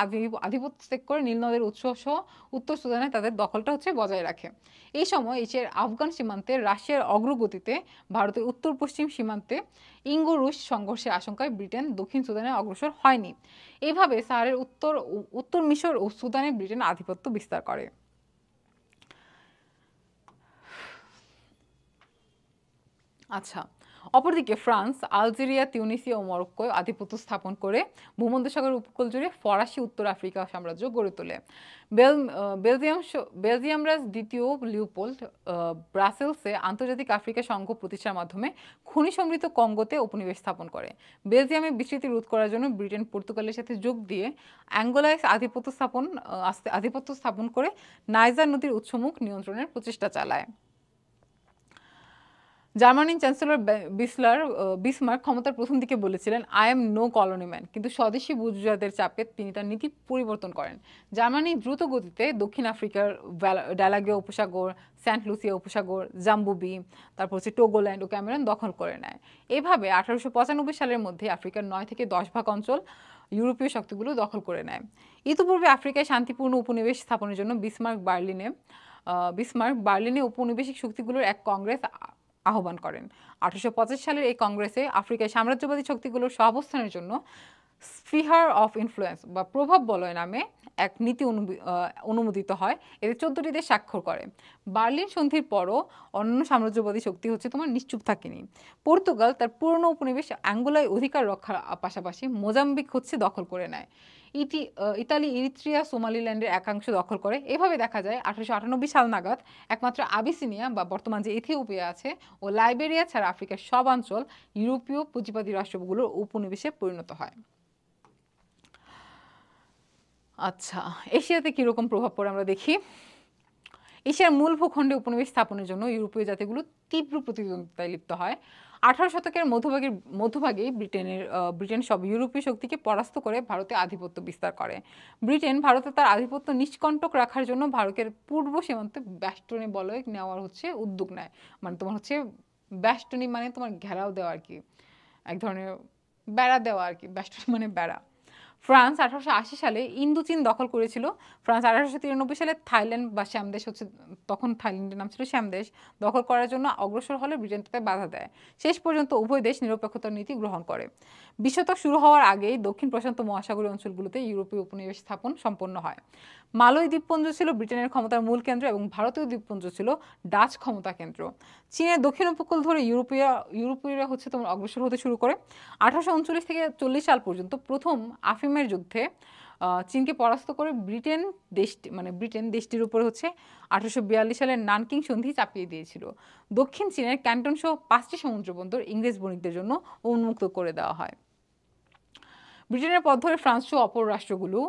আধিপত্য ত্যাগ করে নীল নদের উৎস সহ উত্তর সুদানে তাদের দখলটা হচ্ছে বজায় রাখে। এই সময় এশিয়ার আফগান সীমান্তে রাশিয়ার অগ্রগতিতে ভারতের উত্তর পশ্চিম সীমান্তে ইঙ্গো রুশ সংঘর্ষের আশঙ্কায় ব্রিটেন দক্ষিণ সুদানে অগ্রসর হয়নি। এইভাবে সাহারের উত্তর মিশর ও সুদানে ব্রিটেন আধিপত্য বিস্তার করে। আচ্ছা, অপরদিকে ফ্রান্স আলজেরিয়া, তিউনিসিয়া ও মরক্কোয় আধিপত্য স্থাপন করে ভূমধ্যসাগর উপকূল জুড়ে ফরাসি উত্তর আফ্রিকা সাম্রাজ্য গড়ে তোলে। বেলজিয়ামরাজ দ্বিতীয় লিওপোল্ড ব্রাসেলসে আন্তর্জাতিক আফ্রিকা সংঘ প্রতিষ্ঠার মাধ্যমে খনি সমৃদ্ধ কঙ্গোতে উপনিবেশ স্থাপন করে। বেলজিয়ামে বিস্তৃতি রোধ করার জন্য ব্রিটেন পর্তুগালের সাথে যোগ দিয়ে অ্যাঙ্গোলায় আধিপত্য স্থাপন করে নাইজার নদীর উৎসমুখ নিয়ন্ত্রণের প্রচেষ্টা চালায়। জার্মানির চ্যান্সেলর বিসমার্ক ক্ষমতার প্রথম দিকে বলেছিলেন I am no colony man, কিন্তু স্বদেশি বুর্জোয়াদের চাপে তিনি তার নীতি পরিবর্তন করেন। জার্মানি দ্রুত গতিতে দক্ষিণ আফ্রিকার ডালাগিয়া উপসাগর, সেন্ট লুসিয়া উপসাগর, জাম্বুবি, তারপর হচ্ছে টোগোল্যান্ড ও ক্যামেরন দখল করে নেয়। এভাবে 1895 সালের মধ্যে আফ্রিকার 9 থেকে 10 ভাগ অঞ্চল ইউরোপীয় শক্তিগুলো দখল করে নেয়। ইতিপূর্বে আফ্রিকায় শান্তিপূর্ণ উপনিবেশ স্থাপনের জন্য বিসমার্ক বার্লিনে উপনিবেশিক শক্তিগুলোর এক কংগ্রেস আহ্বান করেন। 1825 সালের এই কংগ্রেসে আফ্রিকায় সাম্রাজ্যবাদী শক্তিগুলোর সহাবস্থানের জন্য স্ফিয়ার অফ ইনফ্লুয়েন্স বা প্রভাব বলয় নামে এক নীতি অনুমোদিত হয়। এতে 14টি দেশ স্বাক্ষর করে। বার্লিন সন্ধির পরও অন্য সাম্রাজ্যবাদী শক্তি হচ্ছে তোমার নিশ্চুপ থাকেনি। পর্তুগাল তার পুরনো উপনিবেশ অ্যাঙ্গোলায় অধিকার রক্ষার পাশাপাশি মোজাম্বিক হচ্ছে দখল করে নেয়। ইতালি ইরিত্রিয়া সোমালিল্যান্ডের একাংশ দখল করে। এভাবে দেখা যায় 1898 সাল নাগাদ একমাত্র আবিসিনিয়া বা বর্তমান যে ইথিওপিয়া আছে ও লাইবেরিয়া ছাড়া আফ্রিকার সব অঞ্চল ইউরোপীয় পুঁজিবাদী রাষ্ট্রগুলোর উপনিবেশে পরিণত হয়। আচ্ছা, এশিয়াতে কিরকম প্রভাব পড়ে আমরা দেখি। এশিয়ার মূল ভূখণ্ডে উপনিবেশ স্থাপনের জন্য ইউরোপীয় জাতিগুলো তীব্র প্রতিদ্বন্দ্বিতায় লিপ্ত হয়। 18 শতকের মধ্যভাগেই ব্রিটেন সব ইউরোপীয় শক্তিকে পরাস্ত করে ভারতে আধিপত্য বিস্তার করে। ব্রিটেন ভারতে তার আধিপত্য নিষ্কণ্টক রাখার জন্য ভারতের পূর্ব সীমান্তে বেষ্টনী বলয় নেওয়ার হচ্ছে উদ্যোগ নেয়। মানে তোমার হচ্ছে বেষ্টনী মানে তোমার ঘেরাও দেওয়া আর কি, এক ধরনের বেড়া দেওয়া আর কি, বেষ্টনী মানে বেড়া। ফ্রান্স 1880 সালে ইন্দোচীন দখল করেছিল। ফ্রান্স 1893 সালে থাইল্যান্ড বা শ্যামদেশ হচ্ছে, তখন থাইল্যান্ডের নাম ছিল শ্যামদেশ, দখল করার জন্য অগ্রসর হলে ব্রিটেন তাতে বাধা দেয়। শেষ পর্যন্ত উভয় দেশ নিরপেক্ষতার নীতি গ্রহণ করে। 20 শতক শুরু হওয়ার আগেই দক্ষিণ প্রশান্ত মহাসাগরীয় অঞ্চলগুলোতে ইউরোপীয় উপনিবেশ স্থাপন সম্পন্ন হয়। মালয় দ্বীপপুঞ্জ ছিল ব্রিটেনের ক্ষমতার মূল কেন্দ্র এবং ভারতীয় দ্বীপপুঞ্জ ছিল ডাচ ক্ষমতা কেন্দ্র। চীনের দক্ষিণ উপকূল ধরে ইউরোপীয়রা হচ্ছে তোমার অগ্রসর হতে শুরু করে। 1839 থেকে 40 সাল পর্যন্ত প্রথম আফিমের যুদ্ধে চীনকে পরাস্ত করে ব্রিটেন দেশটির উপরে হচ্ছে 1842 সালের নানকিং সন্ধি চাপিয়ে দিয়েছিল। দক্ষিণ চীনের ক্যান্টন সহ 5টি সমুদ্র বন্দর ইংরেজ বণিকদের জন্য উন্মুক্ত করে দেওয়া হয়। ব্রিটেনের পথ ধরে ফ্রান্স সহ অপর রাষ্ট্রগুলো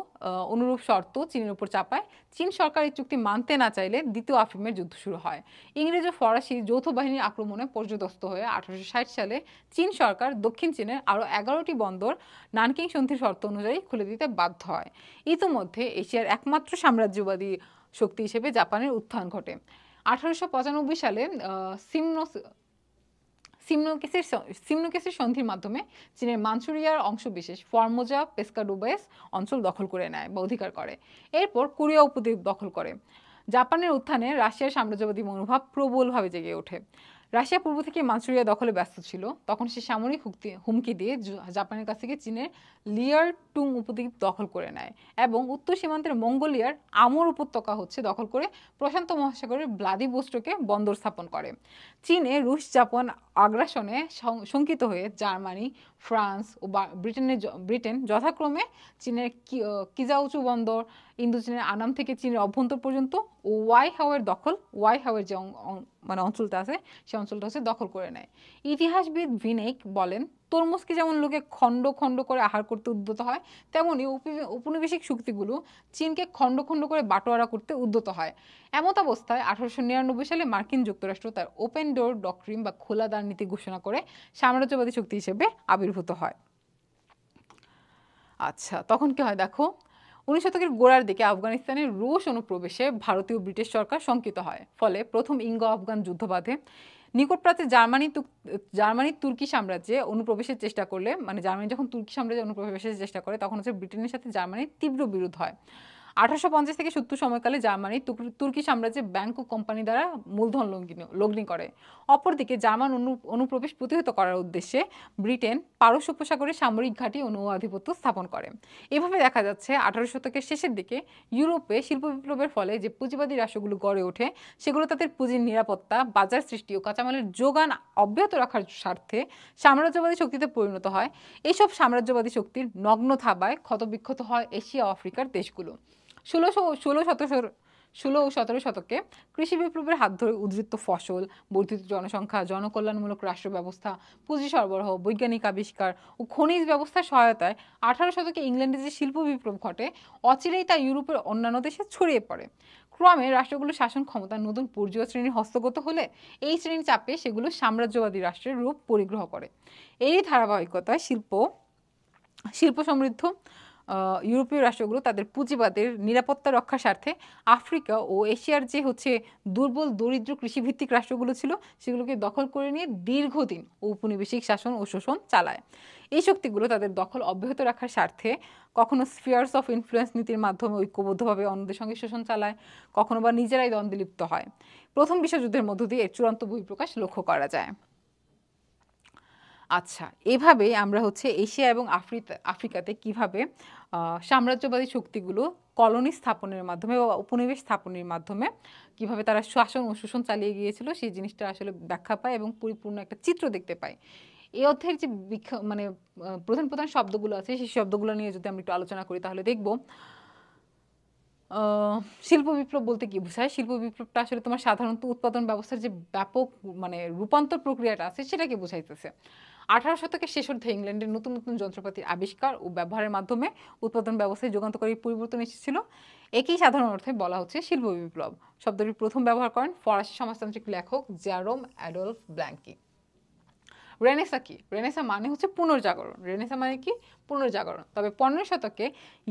অনুরূপ শর্ত চীনের উপর চাপায়। চীন সরকার এই চুক্তি মানতে না চাইলে দ্বিতীয় আফিমের যুদ্ধ শুরু হয়। ইংরেজ ও ফরাসি যৌথ বাহিনীর আক্রমণে পর্যদস্ত হয়ে 1860 সালে চীন সরকার দক্ষিণ চীনের আরও 11টি বন্দর নানকিং সন্ধির শর্ত অনুযায়ী খুলে দিতে বাধ্য হয়। ইতিমধ্যে এশিয়ার একমাত্র সাম্রাজ্যবাদী শক্তি হিসেবে জাপানের উত্থান ঘটে। 1895 সালে সিমনোকেসের সন্ধির মাধ্যমে চীনের মাঞ্চুরিয়ার অংশবিশেষ ফর্মোজা পেস্কাডোবাস অঞ্চল দখল করে নেয় বা অধিকার করে। এরপর কোরিয়া উপদ্বীপ দখল করে। জাপানের উত্থানে রাশিয়ার সাম্রাজ্যবাদী মনোভাব প্রবলভাবে জেগে ওঠে। রাশিয়া পূর্ব থেকে মাঞ্চুরিয়া দখলে ব্যস্ত ছিল। তখন সে সামরিক হুমকি দিয়ে জাপানের কাছ থেকে চীনের লিয়ারটুং উপদ্বীপ দখল করে নেয় এবং উত্তর সীমান্তের মঙ্গোলিয়ার আমুর উপত্যকা দখল করে প্রশান্ত মহাসাগরের ভ্লাদিভোস্টকে বন্দর স্থাপন করে। চীনে রুশ জাপান আগ্রাসনে শঙ্কিত হয়ে জার্মানি, ফ্রান্স ও ব্রিটেন যথাক্রমে চীনের কিজাউচু বন্দর, ইন্দোচীনের আনাম থেকে চীনের অভ্যন্তর পর্যন্ত ও ওয়াইহাওয়ের যে অঞ্চলটা আছে সেই অঞ্চলটা দখল করে নেয়। ইতিহাসবিদ ভিনেক বলেন, তরমুজকে যেমন লোকে খণ্ড খণ্ড করে আহার করতে উদ্যত হয়, তেমনি ঔপনিবেশিক শক্তিগুলো চীনকে খণ্ড খণ্ড করে বাটোয়ারা করতে উদ্যত হয়। এমত অবস্থায় 1899 সালে মার্কিন যুক্তরাষ্ট্র তার ওপেন ডোর ডক্ট্রিন বা খোলা দ্বার নীতি ঘোষণা করে সাম্রাজ্যবাদী শক্তি হিসেবে আবির্ভূত হয়। আচ্ছা, তখন কি হয় দেখো, 19 শতকের গোড়ার দিকে আফগানিস্তানের রুশ অনুপ্রবেশে ভারতীয় ব্রিটিশ সরকার শঙ্কিত হয়। ফলে প্রথম ইঙ্গো আফগান যুদ্ধ বাধে। নিকট প্রাচ্যে জার্মানি তুর্কি সাম্রাজ্যে অনুপ্রবেশের চেষ্টা করলে, মানে জার্মানি যখন তুর্কি সাম্রাজ্যে অনুপ্রবেশের চেষ্টা করে তখন ব্রিটেনের সাথে জার্মানির তীব্র বিরোধ হয়। 1850 থেকে 70 সময়কালে জার্মানি তুর্কি সাম্রাজ্যে ব্যাংক ও কোম্পানি দ্বারা মূলধন লগ্নি করে। অপরদিকে জার্মান অনুপ্রবেশ প্রতিহত করার উদ্দেশ্যে ব্রিটেন পারস্য উপসাগরে সামরিক ঘাঁটি ও নৌ আধিপত্য স্থাপন করে। এভাবে দেখা যাচ্ছে 18 শতকের শেষের দিকে ইউরোপে শিল্প বিপ্লবের ফলে যে পুঁজিবাদী রাষ্ট্রগুলো গড়ে ওঠে সেগুলো তাদের পুঁজির নিরাপত্তা, বাজার সৃষ্টি ও কাঁচামালের যোগান অব্যাহত রাখার স্বার্থে সাম্রাজ্যবাদী শক্তিতে পরিণত হয়। এইসব সাম্রাজ্যবাদী শক্তির নগ্ন থাবায় ক্ষতবিক্ষত হয় এশিয়া ও আফ্রিকার দেশগুলো। 16 ও 17 শতকে কৃষি বিপ্লবের হাত ধরে উদ্ধৃত ফসল, বর্ধিত জনসংখ্যা, জনকল্যাণমূলক রাষ্ট্র ব্যবস্থা, পুঁজি সরবরাহ, বৈজ্ঞানিক আবিষ্কার ও খনিজ ব্যবস্থার সহায়তায় 18 শতকে ইংল্যান্ডে যে শিল্প বিপ্লব ঘটে অচিরেই তা ইউরোপের অন্যান্য দেশে ছড়িয়ে পড়ে। ক্রমে রাষ্ট্রগুলোর শাসন ক্ষমতা নতুন পর্যায় শ্রেণীর হস্তগত হলে এই শ্রেণীর চাপে সেগুলো সাম্রাজ্যবাদী রাষ্ট্রের রূপ পরিগ্রহ করে। এই ধারাবাহিকতায় শিল্প সমৃদ্ধ ইউরোপীয় রাষ্ট্রগুলো তাদের পুঁজিবাদের নিরাপত্তা রক্ষার স্বার্থে আফ্রিকা ও এশিয়ার যে দুর্বল দরিদ্র কৃষিভিত্তিক রাষ্ট্রগুলো ছিল সেগুলোকে দখল করে নিয়ে দীর্ঘদিন ঔপনিবেশিক শাসন ও শোষণ চালায়। এই শক্তিগুলো তাদের দখল অব্যাহত রাখার স্বার্থে কখনো স্ফিয়ার্স অফ ইনফ্লুয়েন্স নীতির মাধ্যমে ঐক্যবদ্ধভাবে অন্যদের সঙ্গে শোষণ চালায়, কখনো বা নিজেরাই দ্বন্দ্বে লিপ্ত হয়। প্রথম বিশ্বযুদ্ধের মধ্য দিয়ে এর চূড়ান্ত বহিঃপ্রকাশ লক্ষ্য করা যায়। আচ্ছা, এভাবে আমরা এশিয়া এবং আফ্রিকাতে কিভাবে সাম্রাজ্যবাদী শক্তিগুলো কলোনি স্থাপনের মাধ্যমে বা উপনিবেশ স্থাপনের মাধ্যমে কিভাবে তারা শাসন ও শোষণ চালিয়ে গিয়েছিল সেই জিনিসটা আসলে ব্যাখ্যা পায় এবং পরিপূর্ণ একটা চিত্র দেখতে পাই। এই অধ্যায়ের যে প্রধান প্রধান শব্দগুলো আছে সেই শব্দগুলো নিয়ে যদি আমরা একটু আলোচনা করি তাহলে দেখব শিল্প বিপ্লব বলতে কি বোঝায়। শিল্প বিপ্লবটা আসলে তোমার সাধারণত উৎপাদন ব্যবস্থার যে ব্যাপক রূপান্তর প্রক্রিয়াটা আছে সেটাকে বোঝাইতেছে। 18 শতকের শেষার্ধে ইংল্যান্ডের নতুন নতুন যন্ত্রপাতির আবিষ্কার ও ব্যবহারের মাধ্যমে উৎপাদন ব্যবস্থায় যুগান্তকারী পরিবর্তন এসেছিল। একেই সাধারণ অর্থে বলা হচ্ছে শিল্প বিপ্লব। শব্দটি প্রথম ব্যবহার করেন ফরাসি সমাজতান্ত্রিক লেখক জ্যারোম অ্যাডলফ ব্ল্যাঙ্কি। রেনেসা কি? রেনেসা মানে পুনর্জাগরণ। রেনেসা মানে কি? পুনর্জাগরণ। তবে 15 শতকে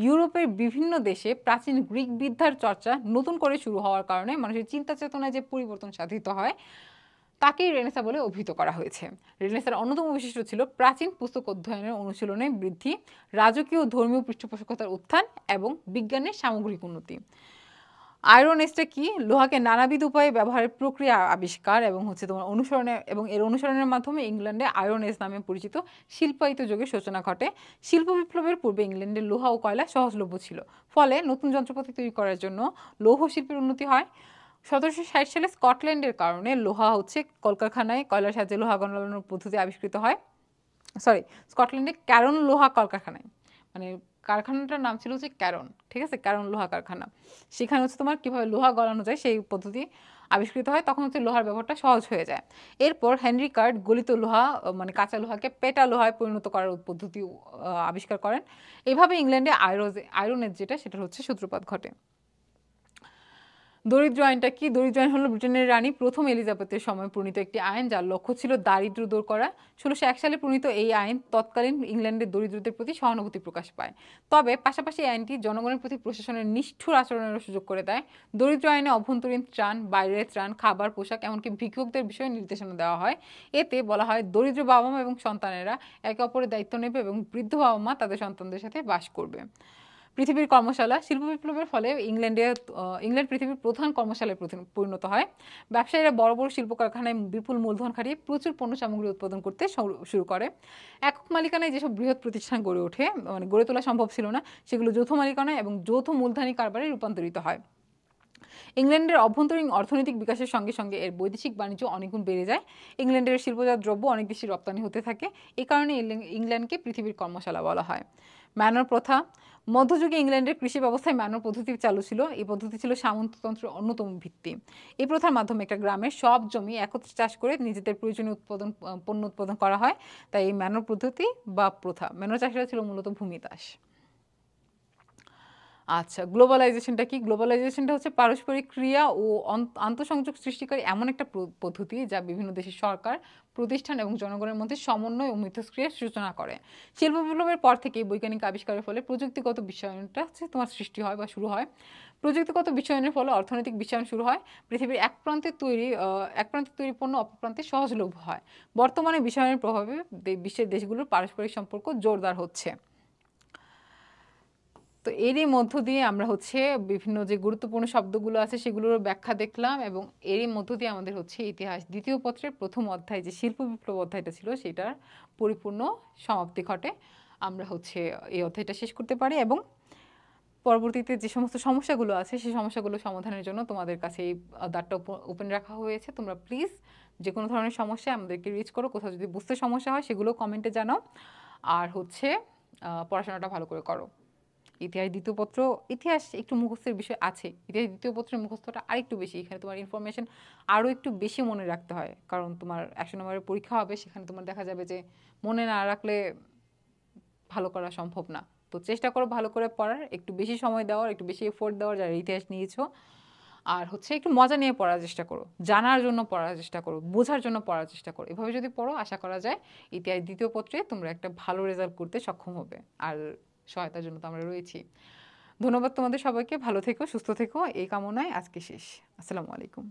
ইউরোপের বিভিন্ন দেশে প্রাচীন গ্রিক বিদ্যার চর্চা নতুন করে শুরু হওয়ার কারণে মানুষের চিন্তা চেতনায় যে পরিবর্তন সাধিত হয় তাকেই রেনেসা বলে অভিহিত করা হয়েছে। রেনেসার অন্যতম বৈশিষ্ট্য ছিল প্রাচীন পুস্তক অধ্যয়নের অনুশীলনে বৃদ্ধি, রাজকীয় ধর্মীয় পৃষ্ঠপোষকতার উত্থান এবং বিজ্ঞানের সামগ্রিক উন্নতি। আয়রন এজটা কি? লোহাকে নানাবিধ উপায়ে ব্যবহারের প্রক্রিয়া আবিষ্কার এবং তোমার এর অনুসরণের মাধ্যমে ইংল্যান্ডে আয়রন এজ নামে পরিচিত শিল্পায়িত যুগের সূচনা ঘটে। শিল্প বিপ্লবের পূর্বে ইংল্যান্ডে লোহা ও কয়লা সহজলভ্য ছিল, ফলে নতুন যন্ত্রপাতি তৈরি করার জন্য লৌহ শিল্পের উন্নতি হয়। 1760 সালে স্কটল্যান্ডের কারণে লোহা কলকারখানায় কয়লার সাহায্যে লোহা গলানোর পদ্ধতি আবিষ্কৃত হয়। স্কটল্যান্ডে ক্যারন লোহা কলকারখানায়, কারখানাটার নাম ছিল ক্যারন, ঠিক আছে, ক্যারন লোহা কারখানা। সেখানে তোমার কিভাবে লোহা গলানো যায় সেই পদ্ধতি আবিষ্কৃত হয় তখন হচ্ছে লোহার ব্যবহারটা সহজ হয়ে যায়। এরপর হেনরি কার্ট গলিত লোহা মানে কাঁচা লোহাকে পেটা লোহায় পরিণত করার পদ্ধতি আবিষ্কার করেন। এভাবে ইংল্যান্ডে আয়রনের যেটা সেটা হচ্ছে সূত্রপাত ঘটে। দরিদ্র আইনটা কি? দরিদ্র আইন হলো ব্রিটেনের রানী প্রথম এলিজাবেথের সময় প্রণীত একটি আইন যার লক্ষ্য ছিল দারিদ্র্য দূর করা। ১৬০১ সালে প্রণীত এই আইন তৎকালীন ইংল্যান্ডের দরিদ্রদের প্রতি সহানুভূতি প্রকাশ পায়। তবে পাশাপাশি এই আইনটি জনগণের প্রতি প্রশাসনের নিষ্ঠুর আচরণের সুযোগ করে দেয়। দরিদ্র আইনে অভ্যন্তরীণ ত্রাণ, বাইরের ত্রাণ, খাবার, পোশাক এমনকি ভিক্ষুকদের বিষয়ে নির্দেশনা দেওয়া হয়। এতে বলা হয় দরিদ্র বাবা মা এবং সন্তানেরা একে অপরের দায়িত্ব নেবে এবং বৃদ্ধ বাবা মা তাদের সন্তানদের সাথে বাস করবে। পৃথিবীর কর্মশালা। শিল্প বিপ্লবের ফলে ইংল্যান্ড পৃথিবীর প্রধান কর্মশালায় পরিণত হয়। ব্যবসায়ীরা বড় বড় শিল্প কারখানায় বিপুল মূলধন খাটিয়ে প্রচুর পণ্য সামগ্রী উৎপাদন করতে শুরু করে। একক মালিকানায় যেসব বৃহৎ প্রতিষ্ঠান গড়ে ওঠে মানে গড়ে তোলা সম্ভব ছিল না, সেগুলো যৌথ মালিকানায় এবং যৌথ মূলধনী কারবারে রূপান্তরিত হয়। ইংল্যান্ডের অভ্যন্তরীণ অর্থনৈতিক বিকাশের সঙ্গে সঙ্গে এর বৈদেশিক বাণিজ্য অনেকগুণ বেড়ে যায়। ইংল্যান্ডের শিল্পজাত দ্রব্য অনেক বেশি রপ্তানি হতে থাকে। এই কারণে ইংল্যান্ডকে পৃথিবীর কর্মশালা বলা হয়। ম্যানর প্রথা। মধ্যযুগে ইংল্যান্ডের কৃষি ব্যবস্থায় ম্যানর পদ্ধতি চালু ছিল। এই পদ্ধতি ছিল সামন্ততন্ত্রের অন্যতম ভিত্তি। এই প্রথার মাধ্যমে একটা গ্রামের সব জমি একত্রে চাষ করে নিজেদের প্রয়োজনীয় পণ্য উৎপাদন করা হয়। তাই এই ম্যানর পদ্ধতি বা প্রথা। ম্যানর চাষিরা ছিল মূলত ভূমিদাস। আচ্ছা, গ্লোবালাইজেশনটা কি? গ্লোবালাইজেশনটা হচ্ছে পারস্পরিক ক্রিয়া ও আন্তঃসংযোগ সৃষ্টিকারী এমন একটা পদ্ধতি যা বিভিন্ন দেশের সরকার, প্রতিষ্ঠান এবং জনগণের মধ্যে সমন্বয় ও মিথস্ক্রিয়ার সূচনা করে। শিল্প বিপ্লবের পর থেকে বৈজ্ঞানিক আবিষ্কারের ফলে প্রযুক্তিগত বিশ্বায়নটা হচ্ছে তোমার সৃষ্টি হয় বা শুরু হয়। প্রযুক্তিগত বিশ্বায়নের ফলে অর্থনৈতিক বিশ্বায়ন শুরু হয়। পৃথিবীর এক প্রান্তে তৈরি পণ্য অপর প্রান্তে সহজলভ্য হয়। বর্তমানে বিশ্বায়নের প্রভাবে বিশ্বের দেশগুলোর পারস্পরিক সম্পর্ক জোরদার হচ্ছে। তো এরই মধ্য দিয়ে আমরা হচ্ছে বিভিন্ন যে গুরুত্বপূর্ণ শব্দগুলো আছে সেগুলোর ব্যাখ্যা দেখলাম এবং এরই মধ্য দিয়ে আমাদের হচ্ছে ইতিহাস দ্বিতীয় পত্রের প্রথম অধ্যায় যে শিল্প বিপ্লব অধ্যায়টা ছিল সেটার পরিপূর্ণ সমাপ্তি ঘটে। আমরা হচ্ছে এই অধ্যায়টা শেষ করতে পারি এবং পরবর্তীতে যে সমস্ত সমস্যাগুলো আছে সেই সমস্যাগুলো সমাধানের জন্য তোমাদের কাছে এই দ্বারটা ওপেন রাখা হয়েছে। তোমরা প্লিজ যে কোনো ধরনের সমস্যা আমাদেরকে রিচ করো। কোথাও যদি বুঝতে সমস্যা হয় সেগুলো কমেন্টে জানাও। আর হচ্ছে পড়াশোনাটা ভালো করে করো। ইতিহাস দ্বিতীয় পত্র, ইতিহাস একটু মুখস্থের বিষয় আছে। ইতিহাস দ্বিতীয় পত্রের মুখস্থটা আরেকটু বেশি। এখানে তোমার ইনফরমেশন আরও একটু বেশি মনে রাখতে হয়, কারণ তোমার 100 নম্বরের পরীক্ষা হবে। সেখানে তোমার দেখা যাবে যে মনে না রাখলে ভালো করা সম্ভব না। তো চেষ্টা করো ভালো করে পড়ার, একটু বেশি সময় দেওয়ার, একটু বেশি এফোর্ট দেওয়ার যারা ইতিহাস নিয়েছো। আর হচ্ছে একটু মজা নিয়ে পড়ার চেষ্টা করো, জানার জন্য পড়ার চেষ্টা করো, বোঝার জন্য পড়ার চেষ্টা করো। এভাবে যদি পড়ো আশা করা যায় ইতিহাস দ্বিতীয় পত্রে তোমরা একটা ভালো রেজাল্ট করতে সক্ষম হবে। আর সহায়তার জন্য তো আমরা রয়েছি। ধন্যবাদ তোমাদের সবাইকে। ভালো থেকো, সুস্থ থেকো এই কামনায় আজকে শেষ। আসসালামু আলাইকুম।